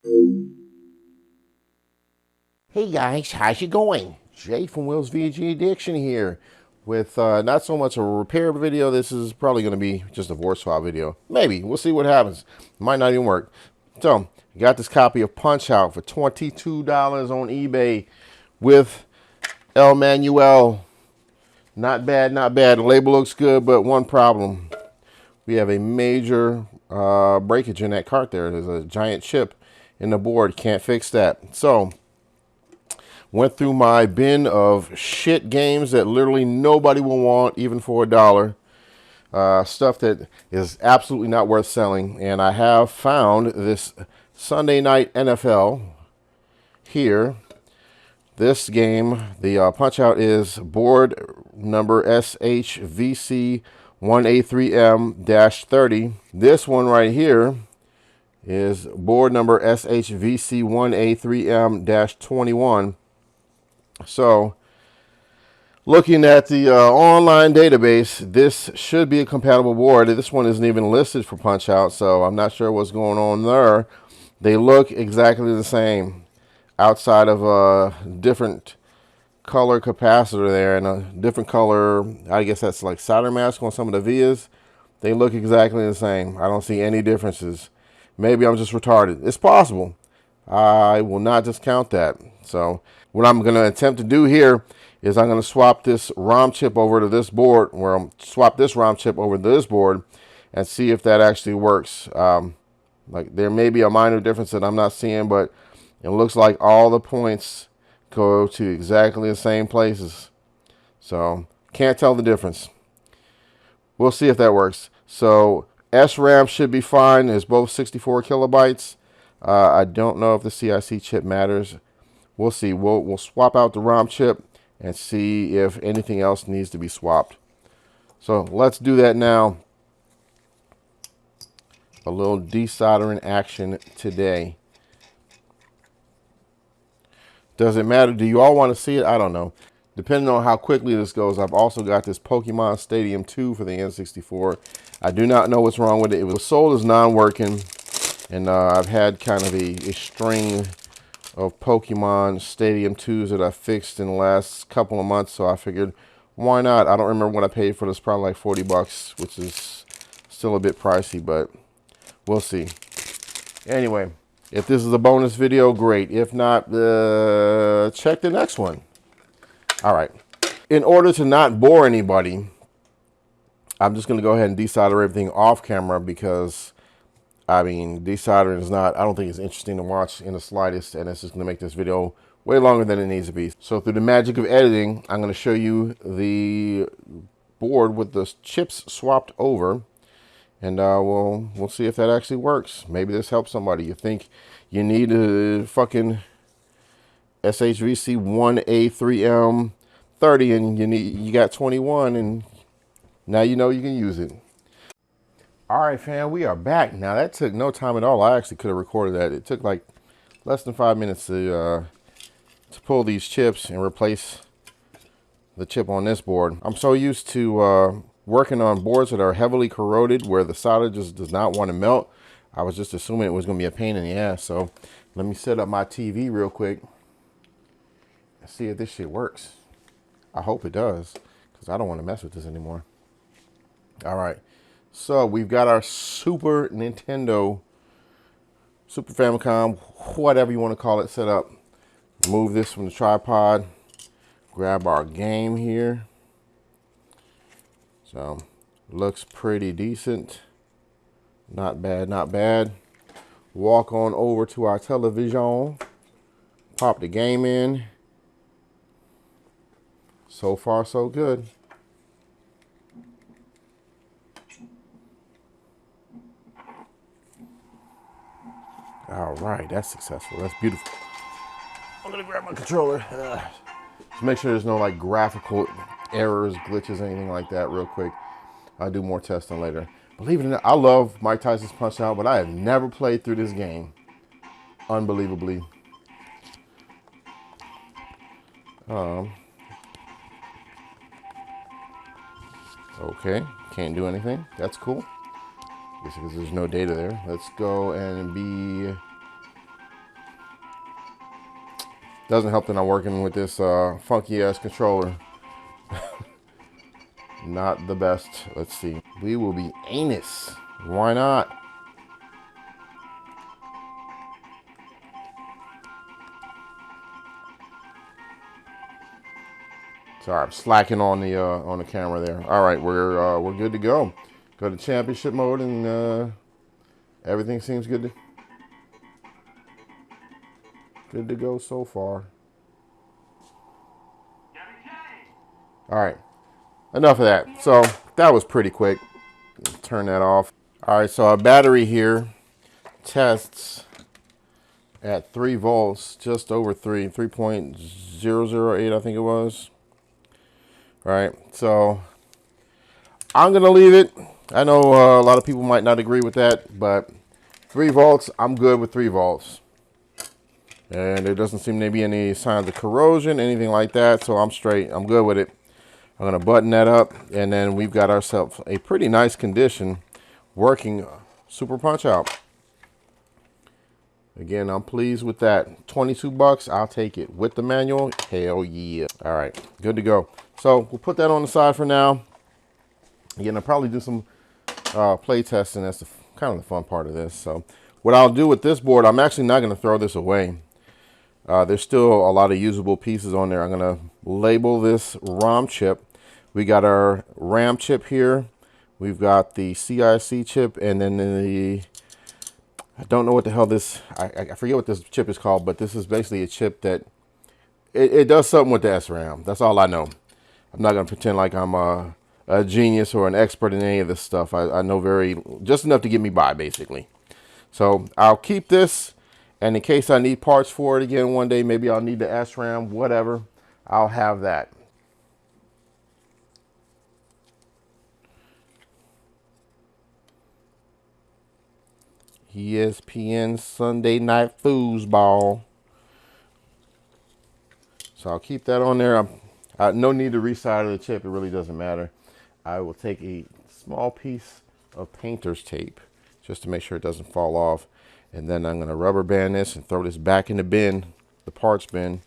Hey guys, how's it going? Jay from Will's VG Addiction here with not so much a repair video. This is probably going to be just a voice swap video. Maybe. We'll see what happens. Might not even work. So, got this copy of Punchout for $22 on eBay with El Manuel. Not bad, not bad. The label looks good, but one problem. We have a major breakage in that cart there. There's a giant chip in the board. Can't fix that. So, went through my bin of shit games that literally nobody will want, even for $1. Stuff that is absolutely not worth selling. And I have found this Sunday Night NFL here. This game, the Punch-Out, is board number SHVC1A3M-30. This one right here is board number SHVC1A3M-21. So, looking at the online database, this should be a compatible board. This one isn't even listed for Punch-Out, so I'm not sure what's going on there. They look exactly the same, outside of a different color capacitor there and a different color, I guess that's like solder mask on some of the vias. They look exactly the same. I don't see any differences. Maybe I'm just retarded. It's possible. I will not discount that. So what I'm going to attempt to do here is I'm going to swap this ROM chip over to this board, where I'm swap this ROM chip over to this board and see if that actually works. Like there may be a minor difference that I'm not seeing, but it looks like all the points go to exactly the same places. So can't tell the difference. We'll see if that works. So SRAM should be fine. It's both 64 kilobytes. I don't know if the CIC chip matters. We'll see. We'll swap out the ROM chip and see if anything else needs to be swapped. So let's do that now. A little desoldering action today. Does it matter? Do you all want to see it? I don't know. Depending on how quickly this goes, I've also got this Pokemon Stadium 2 for the N64. I do not know what's wrong with it. It was sold as non-working, and I've had kind of a string of Pokemon Stadium 2s that I fixed in the last couple of months, so I figured, why not? I don't remember what I paid for this, probably like 40 bucks, which is still a bit pricey, but we'll see. Anyway, if this is a bonus video, great. If not, check the next one. All right. In order to not bore anybody, I'm just going to go ahead and desolder everything off camera because, I mean, desoldering is not, I don't think it's interesting to watch in the slightest, and it's just going to make this video way longer than it needs to be. So through the magic of editing, I'm going to show you the board with the chips swapped over, and we'll see if that actually works. Maybe this helps somebody. You think you need a fucking SHVC 1A3M 30 and you got 21, and now you know you can use it. All right, fam, we are back. Now that took no time at all. I actually could have recorded that. It took like less than 5 minutes to pull these chips and replace the chip on this board. I'm so used to working on boards that are heavily corroded where the solder just does not want to melt. I was just assuming it was going to be a pain in the ass. So let me set up my TV real quick and see if this shit works. I hope it does, because I don't want to mess with this anymore. All right. So we've got our Super Nintendo, Super Famicom, whatever you want to call it, set up. Move this from the tripod. Grab our game here. So looks pretty decent. Not bad, not bad. Walk on over to our television. Pop the game in. So far, so good. All right, that's successful. That's beautiful. I'm gonna grab my controller. Just make sure there's no like graphical errors, glitches, anything like that real quick. I'll do more testing later. Believe it or not, I love Mike Tyson's Punch-Out, but I have never played through this game. Unbelievably. Okay, can't do anything. That's cool. Because there's no data there. Let's go and be Doesn't help that I'm working with this funky ass controller. Not the best. Let's see. We will be anus. Why not? Sorry, I'm slacking on the camera there. All right, we're good to go. Go to championship mode, and everything seems good to go so far. All right, enough of that. So that was pretty quick. Turn that off. All right, so our battery here tests at 3 volts, just over 3.008, I think it was. All right, so I'm gonna leave it. I know a lot of people might not agree with that, but 3 volts, I'm good with 3 volts. And there doesn't seem to be any signs of corrosion, anything like that, so I'm straight. I'm good with it. I'm gonna button that up, and then we've got ourselves a pretty nice condition working Super Punch-Out. Again, I'm pleased with that. 22 bucks, I'll take it. With the manual, hell yeah. All right, good to go. So we'll put that on the side for now. Again, I'll probably do some play testing. That's kind of the fun part of this. So what I'll do with this board, I'm actually not gonna throw this away. There's still a lot of usable pieces on there. I'm going to label this ROM chip. We got our RAM chip here. We've got the CIC chip, and then I don't know what the hell this, I forget what this chip is called, but this is basically a chip that, it does something with the SRAM. That's all I know. I'm not going to pretend like I'm a genius or an expert in any of this stuff. I know just enough to get me by, basically. So I'll keep this. And in case I need parts for it again one day, maybe I'll need the SRAM, whatever, I'll have that. ESPN Sunday Night Foosball. So I'll keep that on there. No need to resolder the chip. It really doesn't matter. I will take a small piece of painter's tape just to make sure it doesn't fall off. And then I'm going to rubber band this and throw this back in the bin, the parts bin.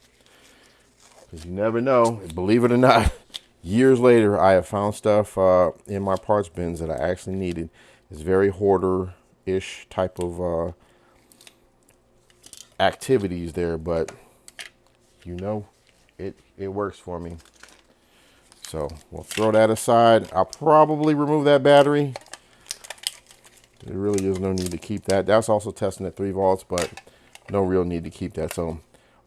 Because you never know, believe it or not, years later I have found stuff in my parts bins that I actually needed. It's very hoarder-ish type of activities there, but you know, it works for me. So we'll throw that aside. I'll probably remove that battery. There really is no need to keep that. That's also testing at 3 volts, but no real need to keep that. So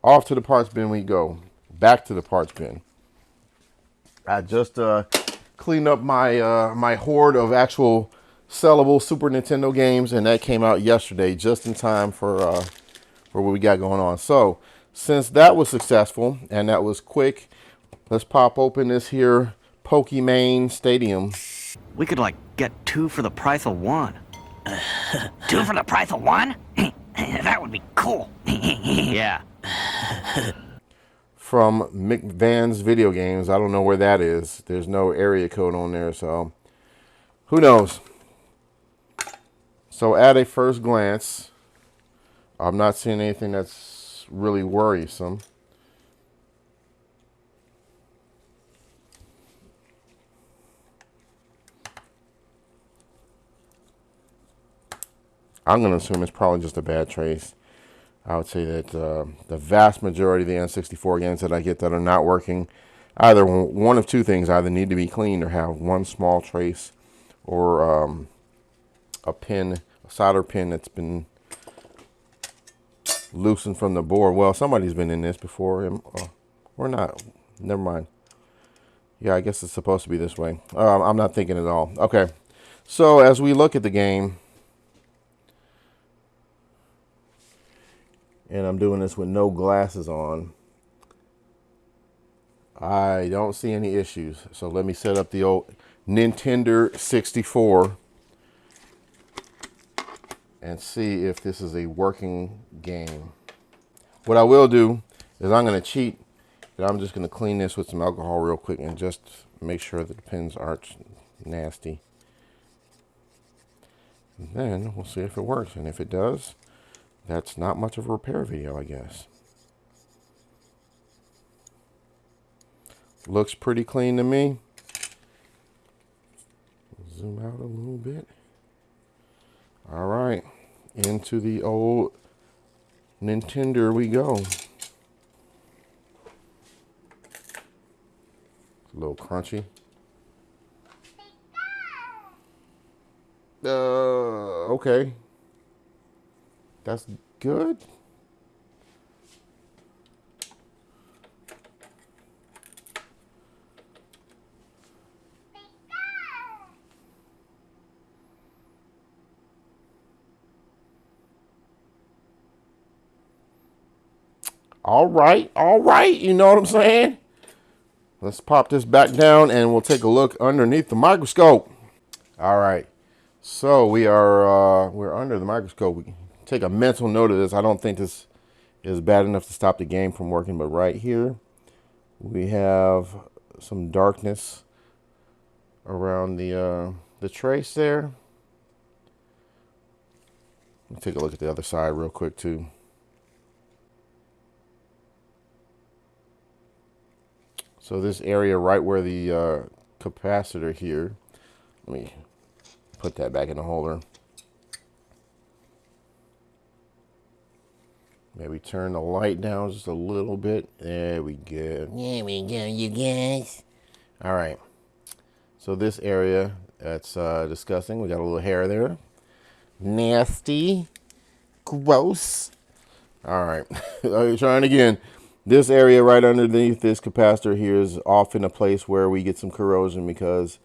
off to the parts bin we go. Back to the parts bin. I just cleaned up my hoard of actual sellable Super Nintendo games, and that came out yesterday, just in time for what we got going on. So since that was successful and that was quick, let's pop open this here Pokemon Stadium. We could like get 2 for the price of 1. 2 for the price of 1? That would be cool. Yeah. From McVan's Video Games. I don't know where that is. There's no area code on there, so who knows? So at a first glance, I'm not seeing anything that's really worrisome. I'm going to assume it's probably just a bad trace. I would say that the vast majority of the N64 games that I get that are not working, either one of two things, either need to be cleaned or have one small trace, or a solder pin that's been loosened from the board. Well, somebody's been in this before, or not. Never mind. Yeah, I guess it's supposed to be this way. I'm not thinking at all. Okay, so as we look at the game, and I'm doing this with no glasses on, I don't see any issues. So let me set up the old Nintendo 64 and see if this is a working game. What I will do is I'm going to cheat, and I'm just going to clean this with some alcohol real quick and just make sure that the pins aren't nasty. And then we'll see if it works, and if it does, that's not much of a repair video, I guess. Looks pretty clean to me. Zoom out a little bit. All right, into the old Nintendo we go. It's a little crunchy. Okay. That's good. All right, you know what I'm saying? Let's pop this back down and we'll take a look underneath the microscope. All right, so we're under the microscope. We can take a mental note of this. I don't think this is bad enough to stop the game from working, but right here we have some darkness around the trace there. Let's take a look at the other side real quick too. So this area right where the capacitor here, let me put that back in the holder. Maybe turn the light down just a little bit. There we go. There we go, you guys. All right. So this area, that's disgusting. We got a little hair there. Nasty. Gross. All right. Trying again. This area right underneath this capacitor here is often a place where we get some corrosion because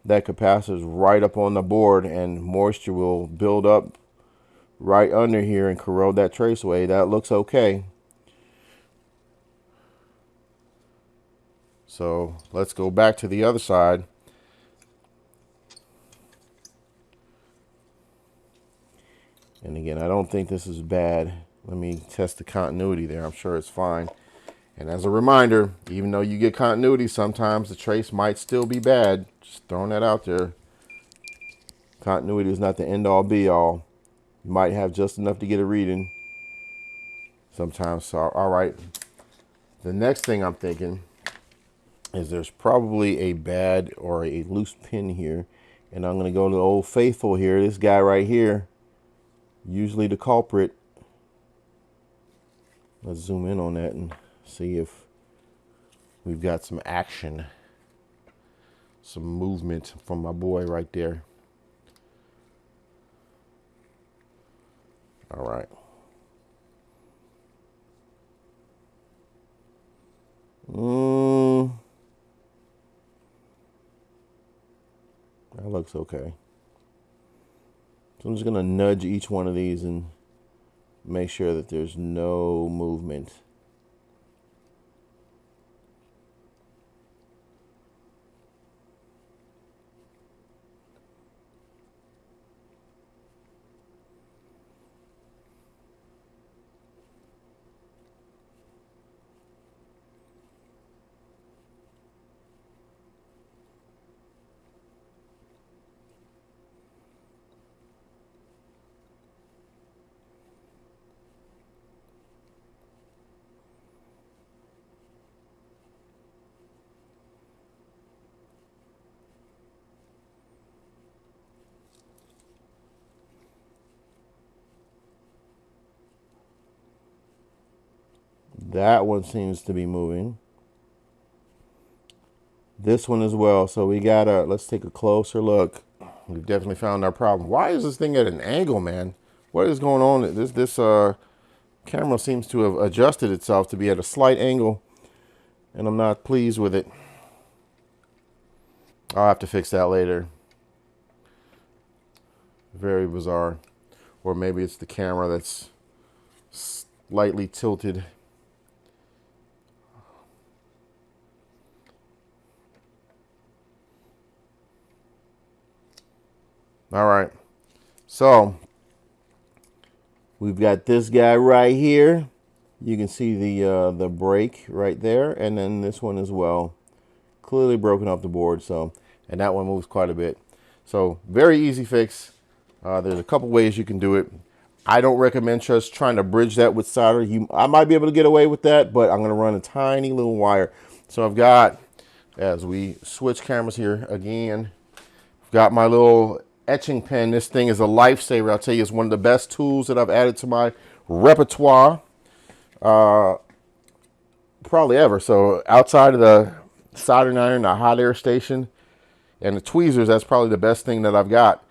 that capacitor is right up on the board and moisture will build up right under here and corrode that traceway. That looks okay. So let's go back to the other side. And again, I don't think this is bad. Let me test the continuity there. I'm sure it's fine. And as a reminder, even though you get continuity, sometimes the trace might still be bad. Just throwing that out there. Continuity is not the end all be all. You might have just enough to get a reading sometimes. So, all right. The next thing I'm thinking is there's probably a bad or a loose pin here. And I'm going to go to the old faithful here. This guy right here, usually the culprit. Let's zoom in on that and see if we've got some action, some movement from my boy right there. All right. That looks okay. So I'm just going to nudge each one of these and make sure that there's no movement. That one seems to be moving. This one as well. So we gotta, let's take a closer look. We've definitely found our problem. Why is this thing at an angle, man? What is going on? This camera seems to have adjusted itself to be at a slight angle, and I'm not pleased with it. I'll have to fix that later. Very bizarre. Or maybe it's the camera that's slightly tilted. All right, so we've got this guy right here. You can see the break right there, and then this one as well. Clearly broken off the board, so, and that one moves quite a bit. So very easy fix. There's a couple ways you can do it. I don't recommend just trying to bridge that with solder. I might be able to get away with that, but I'm going to run a tiny little wire. So I've got as we switch cameras here again. Got my little etching pen. This thing is a lifesaver. I'll tell you, it's one of the best tools that I've added to my repertoire probably ever. So outside of the soldering iron, the hot air station, and the tweezers, that's probably the best thing that I've got.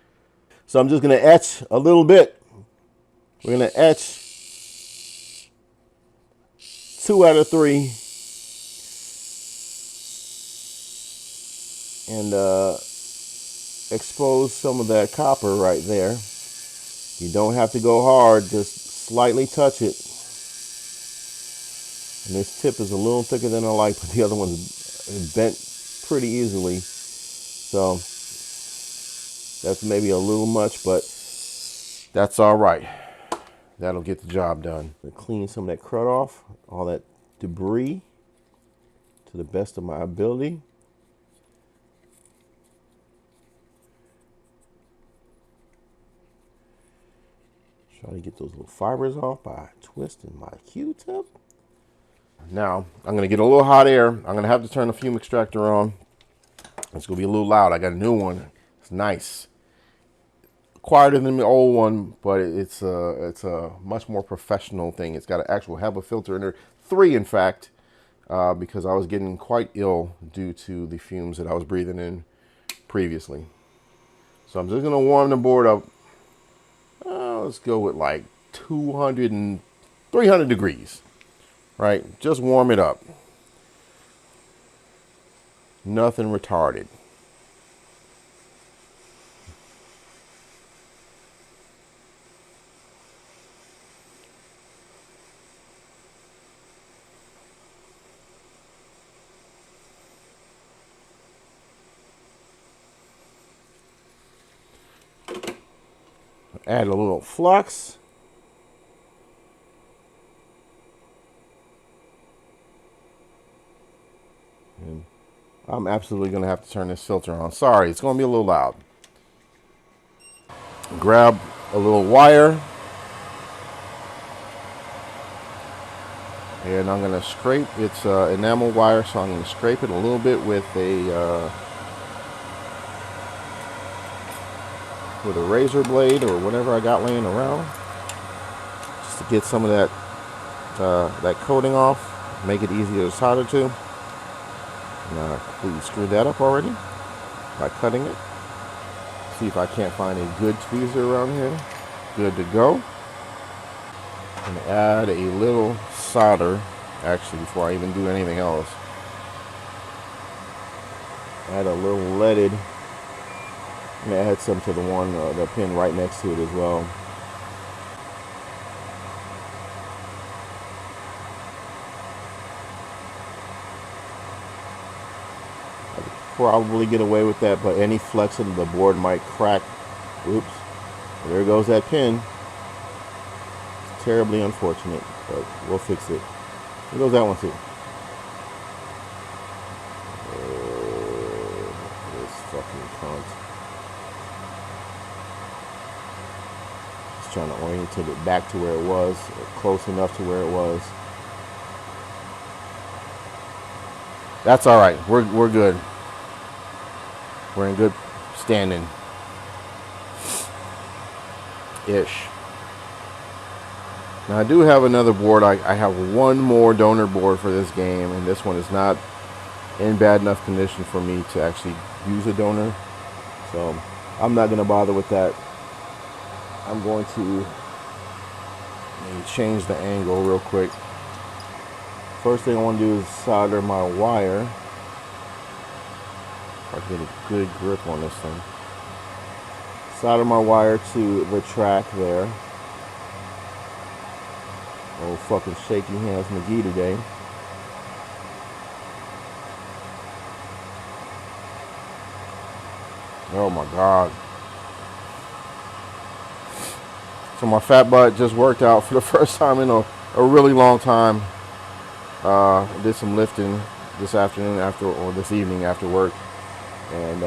So I'm just going to etch a little bit. We're going to etch 2 out of 3. And expose some of that copper right there. You don't have to go hard, just slightly touch it. And this tip is a little thicker than I like, but the other one's bent pretty easily. So that's maybe a little much, but that's all right. That'll get the job done. Clean some of that crud off, all that debris, to the best of my ability. Try to get those little fibers off by twisting my Q-tip. Now, I'm going to get a little hot air. I'm going to have to turn the fume extractor on. It's going to be a little loud. I got a new one. It's nice. Quieter than the old one, but it's a much more professional thing. It's got an actual HEPA filter in there. 3, in fact, because I was getting quite ill due to the fumes that I was breathing in previously. So I'm just going to warm the board up. Let's go with like 200 and 300 degrees, right? Just warm it up. Nothing retarded. Add a little flux. And I'm absolutely going to have to turn this filter on. Sorry, it's going to be a little loud. Grab a little wire. And I'm going to scrape. It's enamel wire, so I'm going to scrape it a little bit with a razor blade or whatever I got laying around, just to get some of that that coating off, make it easier to solder to. And I completely screwed that up already by cutting it. See if I can't find a good tweezer around here. Good to go. I'm gonna add a little solder, actually, before I even do anything else. Add a little leaded. I'm going to add some to the pin right next to it as well. I could probably get away with that, but any flexing of the board might crack. Oops. There goes that pin. It's terribly unfortunate, but we'll fix it. There goes that one too. This fucking cunt. Trying to orientate it back to where it was, or close enough to where it was. That's all right. We're good. We're in good standing. Ish. Now I do have another board. I have one more donor board for this game, and this one is not in bad enough condition for me to actually use a donor. So I'm not going to bother with that. I'm going to change the angle real quick. First thing I want to do is solder my wire. If I can get a good grip on this thing. Solder my wire to the track there. Old fucking shaky hands McGee today. Oh my God. So my fat butt just worked out for the first time in a really long time. Did some lifting this afternoon or this evening after work, and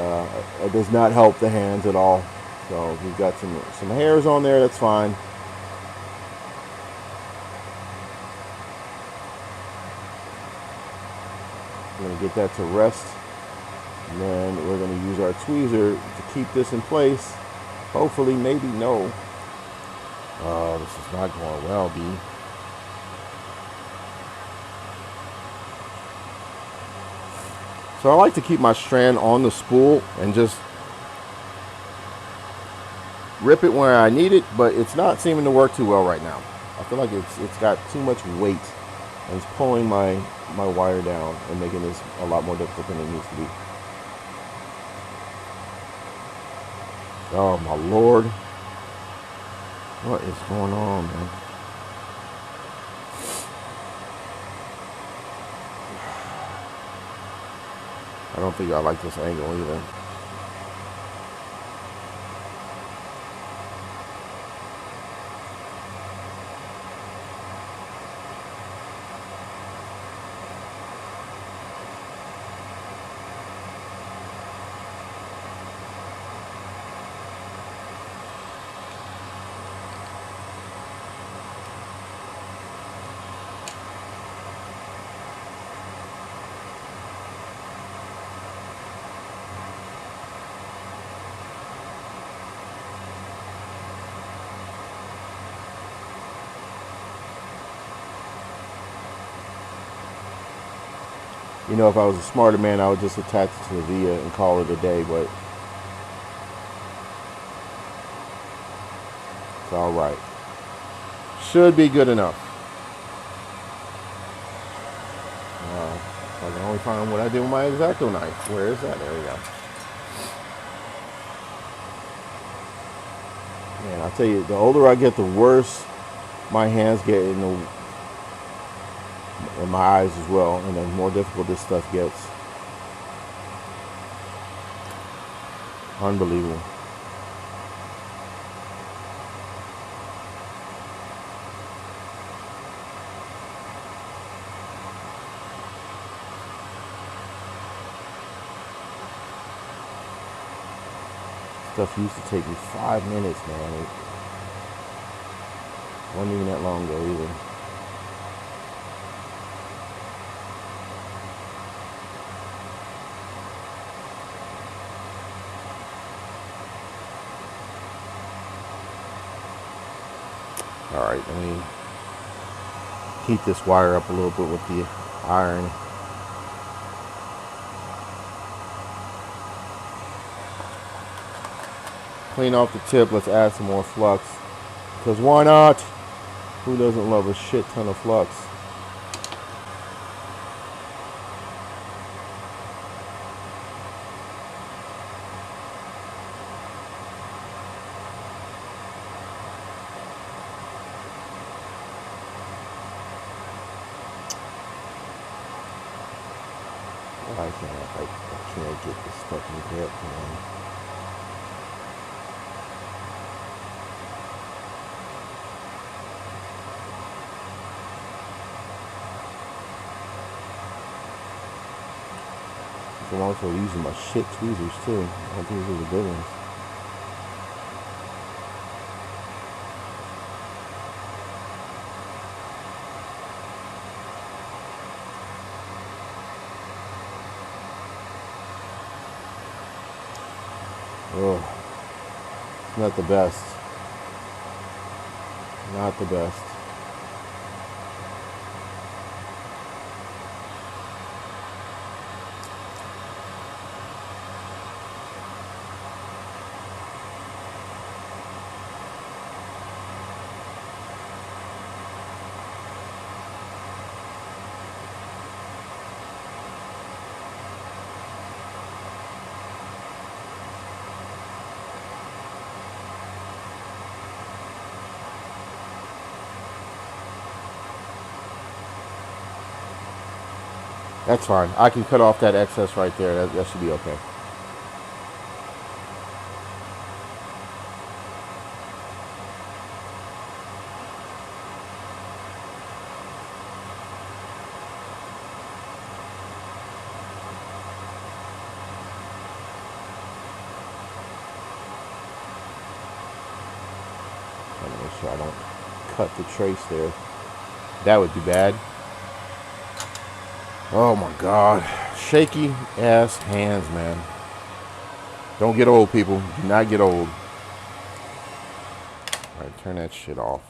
it does not help the hands at all. So we've got some hairs on there. That's fine. I'm gonna get that to rest And then we're going to use our tweezer to keep this in place. Hopefully, maybe no. Oh, this is not going well, B. So I like to keep my strand on the spool and just rip it where I need it, but it's not seeming to work too well right now. I feel like it's got too much weight and it's pulling my wire down and making this a lot more difficult than it needs to be. Oh my Lord. What is going on, man? I don't think I like this angle either. You know, if I was a smarter man, I would just attach it to the via and call it a day, but it's all right. Should be good enough. I can only find what I did with my X-Acto knife. Where is that? There we go. Man, I'll tell you, the older I get, the worse my hands get in my eyes as well, and the more difficult this stuff gets. Unbelievable. Stuff used to take me 5 minutes, man. It wasn't even that long ago either. Alright, let me heat this wire up a little bit with the iron. Clean off the tip, let's add some more flux. Because why not? Who doesn't love a shit ton of flux? I can't get this fucking grip, man. I'm also using my shit tweezers too. I think these are the good ones. Oh, not the best. Not the best. That's fine. I can cut off that excess right there. That should be okay. Trying to make sure I don't cut the trace there. That would be bad. Oh my God. shaky ass hands, man. Don't get old, people. Do not get old. All right, turn that shit off.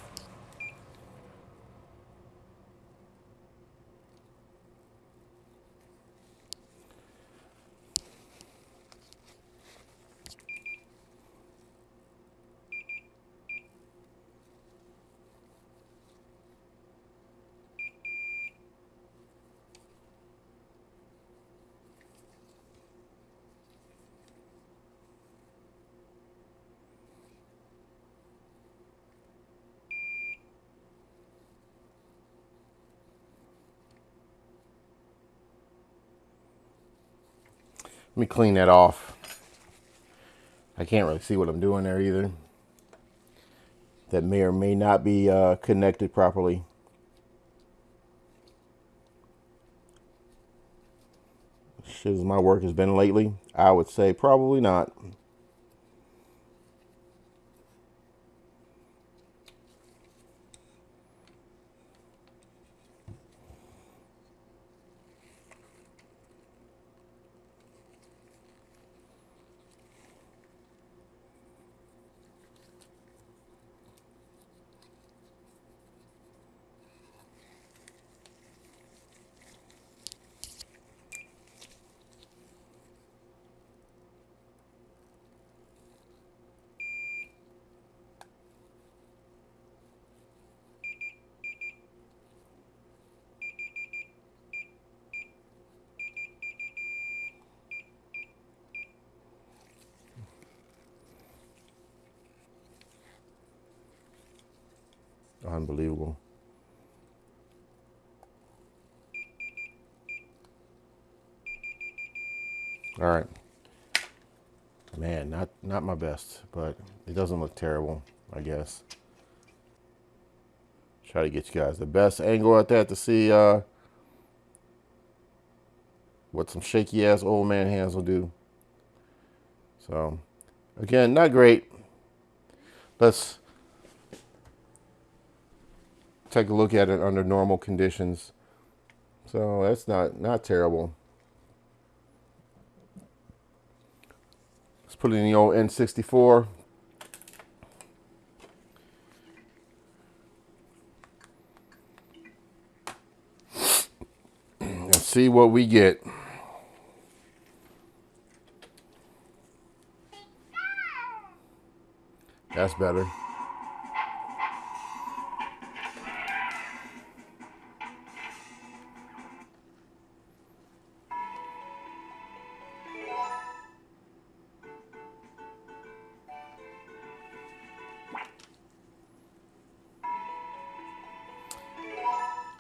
Let me clean that off. I can't really see what I'm doing there either. That may or may not be connected properly. Shit as my work has been lately, I would say probably not. Unbelievable. All right. Man, not my best, but it doesn't look terrible, I guess. Try to get you guys the best angle at that to see what some shaky ass old man hands will do. So, again, not great. Let's take a look at it under normal conditions. So that's not terrible. Let's put it in the old N64. And see what we get. That's better.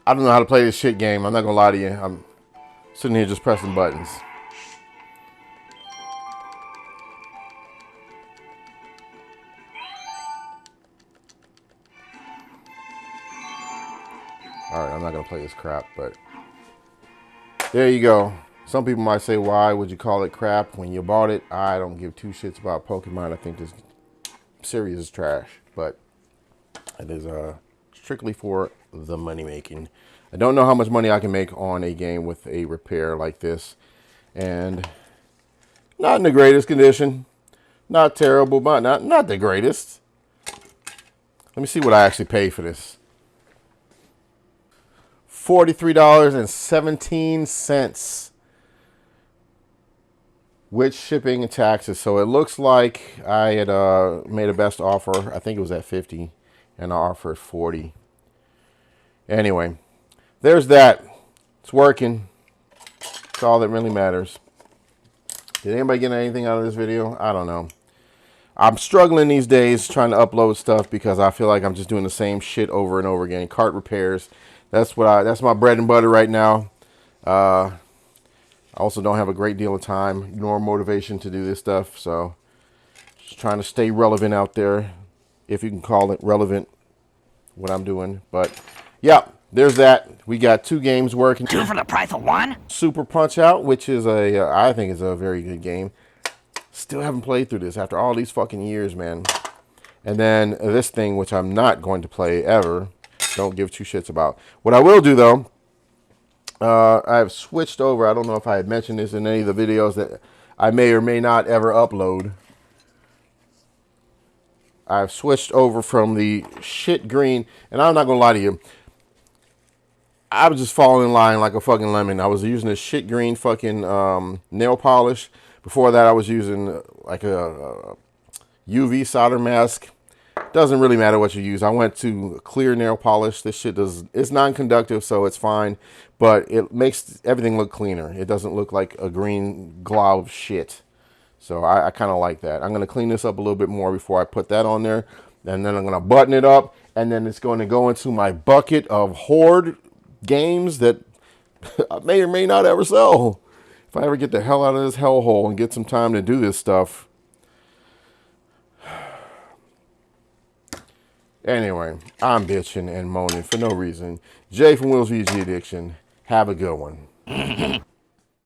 I don't know how to play this shit game. I'm not gonna lie to you. I'm sitting here just pressing buttons. Alright, I'm not gonna play this crap, but there you go. Some people might say, why would you call it crap when you bought it? I don't give two shits about Pokemon. I think this series is trash, but it is strictly for the money making. I don't know how much money I can make on a game with a repair like this, and not in the greatest condition. Not terrible, but not the greatest. Let me see what I actually paid for this. $43.17 with shipping and taxes. So it looks like I had made a best offer. I think it was at 50 and I offered 40. Anyway, there's that. It's working. It's all that really matters. Did anybody get anything out of this video? I don't know. I'm struggling these days trying to upload stuff because I feel like I'm just doing the same shit over and over again. Cart repairs. That's my bread and butter right now. I also don't have a great deal of time nor motivation to do this stuff, so just trying to stay relevant out there, if you can call it relevant, what I'm doing. But yeah, there's that. We got 2 games working. 2 for the price of 1? Super Punchout, which is I think is a very good game. Still haven't played through this after all these fucking years, man. And then this thing, which I'm not going to play ever. Don't give 2 shits about. What I will do, though, I've switched over. I don't know if I had mentioned this in any of the videos that I may or may not ever upload. I've switched over from the shit green, and I'm not gonna lie to you. I was just falling in line like a fucking lemon. I was using this shit green fucking nail polish. Before that, I was using like a UV solder mask. Doesn't really matter what you use. I went to clear nail polish. This shit it's non-conductive, so it's fine, but it makes everything look cleaner. It doesn't look like a green glob of shit. So I kind of like that. I'm going to clean this up a little bit more before I put that on there. And then I'm going to button it up. And then it's going to go into my bucket of Horde games that I may or may not ever sell. If I ever get the hell out of this hellhole and get some time to do this stuff. Anyway, I'm bitching and moaning for no reason. Jay from Will's VG Addiction. Have a good one.